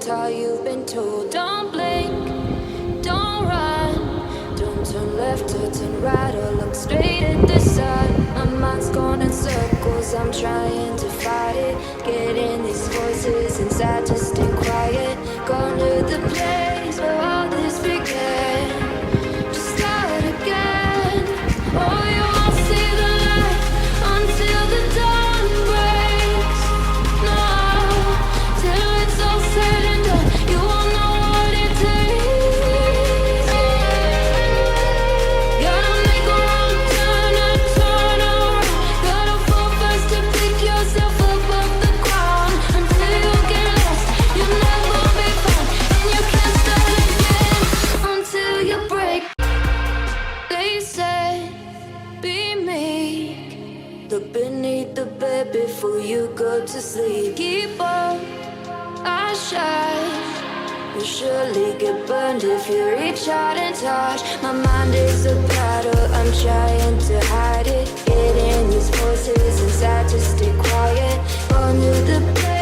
isn't all you've been told. Don't blink, don't run, don't turn left or turn right or look straight at the sun. My mind's going in circles, I'm trying to fight it. Getting these voices inside to stay quiet. Gone to the place where all this began. Just start again. Oh, you won't see the light until the dawn breaks. No, till it's all said and done, you won't know what it takes. Gotta make a wrong turn and turn around. Gotta fall fast to pick yourself up off the ground. Until you get lost, you'll never be found, and you can't start again until you break. They said, be meek, look beneath the bed before you go to sleep. Keep on, I shine. You'll surely get burned if you reach out and touch. My mind is a battle, I'm trying to hide it. Getting these voices inside to stay quiet. Gone to the place